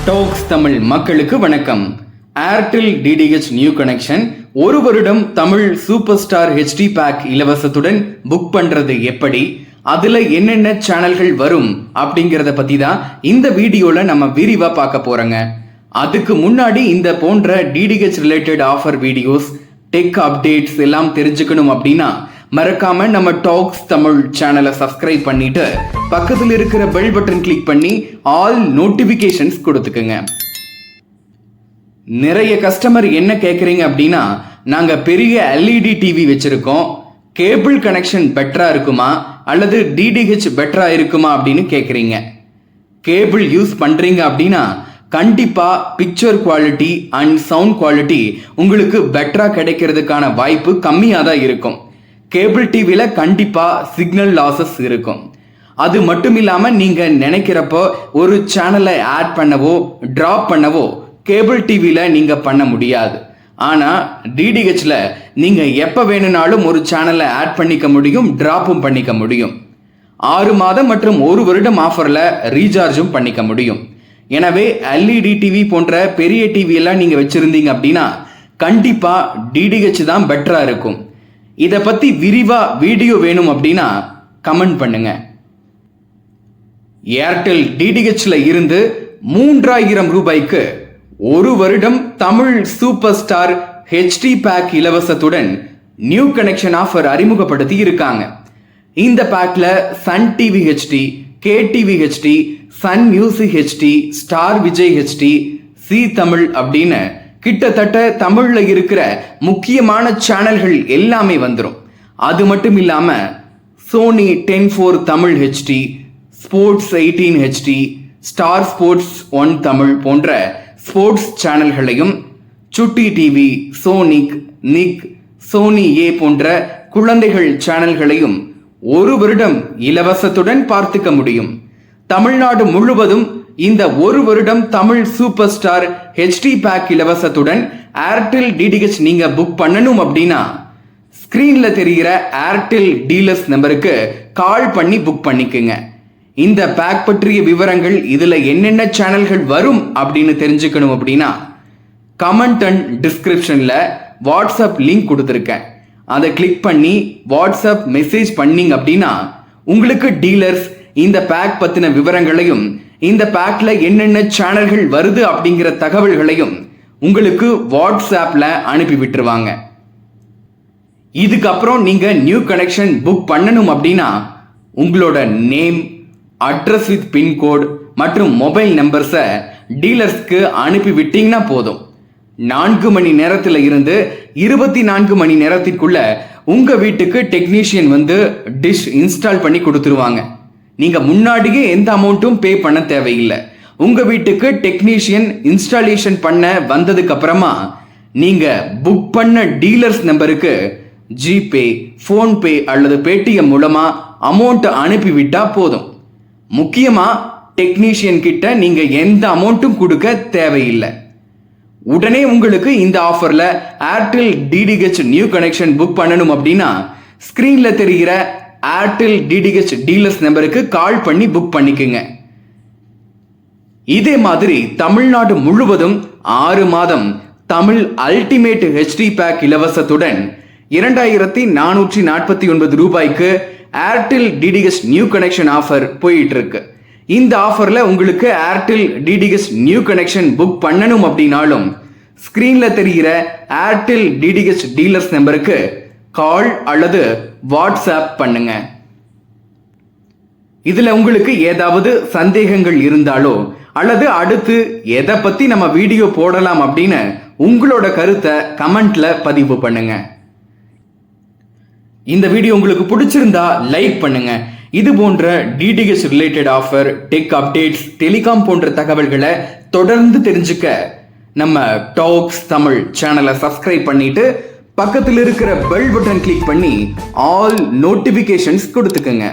Tax Tamil மக்களுக்கு வணக்கம். Airtel DTH new connection ஒரு வருடம் Tamil super star HD pack இலவசத்துடன் புக் பண்றது எப்படி, அதுல என்னென்ன சேனல்கள் வரும் அப்படிங்கறத பத்தி தான் இந்த வீடியோல நம்ம விரிவா பார்க்க போறோங்க. அதுக்கு முன்னாடி இந்த போன்ற DTH related offer videos, tech updates எல்லாம் தெரிஞ்சுக்கணும் அப்படின்னா மறக்காம நம்ம டாக்ஸ் தமிழ் சேனலை சப்ஸ்கிரைப் பண்ணிட்டு பக்கத்தில் இருக்கிற பெல் பட்டன் கிளிக் பண்ணி ஆல் நோட்டிபிகேஷன்ஸ் கொடுத்துக்குங்க. நிறைய கஸ்டமர் என்ன கேட்குறீங்க அப்படின்னா, நாங்க பெரிய LED டிவி வச்சிருக்கோம், கேபிள் கனெக்ஷன் பெட்டரா இருக்குமா அல்லது டிடிஹெச் பெட்டரா இருக்குமா அப்படின்னு கேட்குறீங்க. கேபிள் யூஸ் பண்றீங்க அப்படின்னா கண்டிப்பா picture quality and sound quality உங்களுக்கு பெட்டரா கிடைக்கிறதுக்கான வாய்ப்பு கம்மியாக தான் இருக்கும். கேபிள் டிவியில கண்டிப்பா சிக்னல் லாசஸ் இருக்கும். அது மட்டும் இல்லாம நீங்க நினைக்கிறப்போ ஒரு சேனலை ஆட் பண்ணவோ டிராப் பண்ணவோ கேபிள் டிவியில நீங்க பண்ண முடியாது. ஆனா டிடிஹெச்ல நீங்க எப்ப வேணும்னாலும் ஒரு சேனலை ஆட் பண்ணிக்க முடியும், டிராப்பும் பண்ணிக்க முடியும். 6 மாதம் மற்றும் 1 வருடம் ஆஃபர்ல ரீசார்ஜும் பண்ணிக்க முடியும். எனவே LED டிவி போன்ற பெரிய டிவி எல்லாம் நீங்க வச்சிருந்தீங்க அப்படின்னா கண்டிப்பா டிடிஹெச் தான் பெட்டரா இருக்கும். இத பத்தி விரிவா வீடியோ வேணும் அப்படின்னா கமெண்ட் பண்ணுங்க. ஏர்டெல் டிடிஹெச்ல இருந்து 3000 ரூபாய்க்கு ஒரு வருடம் Tamil super star HD pack இலவசத்துடன் நியூ கனெக்ஷன் ஆஃபர் அறிமுகப்படுத்தி இருக்காங்க. இந்த பேக்ல Sun TV HD, KTV HD, Sun Music HD, Star Vijay HD, Zee Tamil அப்படின்னு கிட்டத்தட்ட தமிழ்ல இருக்கிற முக்கியமான சேனல்கள் எல்லாமே வந்துடும். அது மட்டும் இல்லாம Sony 10/4 Tamil HD, sports 18 HD, star sports 1 Tamil போன்ற ஸ்போர்ட்ஸ் சேனல்களையும், Chutti TV, Sonic, Nick, Sony yay போன்ற குழந்தைகள் சேனல்களையும் ஒரு வருடம் இலவசத்துடன் பார்த்துக்க முடியும். தமிழ்நாடு முழுவதும் இந்த ஒரு வருடம் Tamil super star HD pack இலவசத்துடன் ஏர்டெல் டிடிஹெச் நீங்க புக் பண்ணணும் அப்படின்னா ஸ்கிரீன்ல தெரிகிற ஏர்டெல் டீலர்ஸ் நம்பருக்கு கால் பண்ணி புக் பண்ணிக்கங்க. இந்த பேக் பற்றிய விவரங்கள், இதுல என்னென்ன சேனல்கள் வரும் அப்படின்னு தெரிஞ்சுக்கணும் அப்படின்னா கமெண்ட் அண்ட் டிஸ்கிரிப்ஷன்ல வாட்ஸ்அப் லிங்க் கொடுத்துருக்கேன். அதை கிளிக் பண்ணி வாட்ஸ்அப் மெசேஜ் பண்ணீங்க அப்படின்னா உங்களுக்கு டீலர்ஸ் இந்த பேக் பத்தின விவரங்களையும், இந்த பேக்ல என்னென்ன சேனல்கள் வருது அப்படிங்கிற தகவல்களையும் உங்களுக்கு வாட்ஸ்அப்ல அனுப்பி விட்டுருவாங்க. இதுக்கப்புறம் நீங்க நியூ கனெக்ஷன் புக் பண்ணணும் அப்படின்னா உங்களோட நேம், அட்ரஸ் வித் பின்கோட் மற்றும் மொபைல் நம்பர்ஸை டீலர்ஸ்க்கு அனுப்பி விட்டீங்கன்னா போதும். 4 மணி நேரத்தில் இருந்து 24 மணி நேரத்திற்குள்ள உங்க வீட்டுக்கு டெக்னீஷியன் வந்து டிஷ் இன்ஸ்டால் பண்ணி கொடுத்துருவாங்க. நீங்க முன்னாடியே எந்த அமௌண்ட்டும் பே பண்ண தேவையில்லை. உங்க வீட்டுக்கு டெக்னீஷியன் இன்ஸ்டாலேஷன் பண்ண வந்ததுக்கு அப்புறமா நீங்க புக் பண்ண டீலர்ஸ் நம்பருக்கு ஜிபே, போன்பே அல்லது பேடிஎம் மூலமா அமௌண்ட் அனுப்பிவிட்டா போதும். முக்கியமா டெக்னீஷியன் கிட்ட நீங்க எந்த அமௌண்ட்டும் கொடுக்க தேவையில்லை. உடனே உங்களுக்கு இந்த ஆஃபர்ல Airtel DTH new connection book பண்ணணும் அப்படின்னா ஸ்கிரீன்ல தெரிகிற ஏர்டெல் டிடிஹெச் டீலர்ஸ் நம்பருக்கு கால் பண்ணி புக் பண்ணிக்கங்க. இதே மாதிரி தமிழ்நாடு முழுவதும் 6 மாதம் தமிழ் அல்டிமேட் HD பேக் இலவசத்துடன் 2449 ரூபாய்க்கு Airtel DTH new connection offer போயிட்டு இருக்கு. இந்த ஆஃபர்ல உங்களுக்கு Airtel DTH new connection book பண்ணணும் அப்படின்னாலும் ஸ்கிரீன்ல தெரிகிற ஏர்டெல் டிடிஹெச் டீலர்ஸ் நம்பருக்கு கால் அல்லது வாட்ஸ்அப் பண்ணுங்க. இதுல உங்களுக்கு ஏதாவது சந்தேகங்கள் இருந்தாலோ அல்லது அடுத்து எதை பத்தி நம்ம வீடியோ போடலாம் அப்படின்னு உங்களோட கருத்தை கமெண்ட்ல பதிவு பண்ணுங்க. இந்த வீடியோ உங்களுக்கு பிடிச்சிருந்தா லைக் பண்ணுங்க. இது போன்ற DTH related offer, tech updates, telecom போன்ற தகவல்களை தொடர்ந்து தெரிஞ்சுக்க நம்ம டாக்ஸ் தமிழ் சேனலை சப்ஸ்கிரைப் பண்ணிட்டு பக்கத்தில் இருக்கிற பெல் பட்டன் கிளிக் பண்ணி ஆல் நோட்டிபிகேஷன்ஸ் கொடுத்துக்கங்க.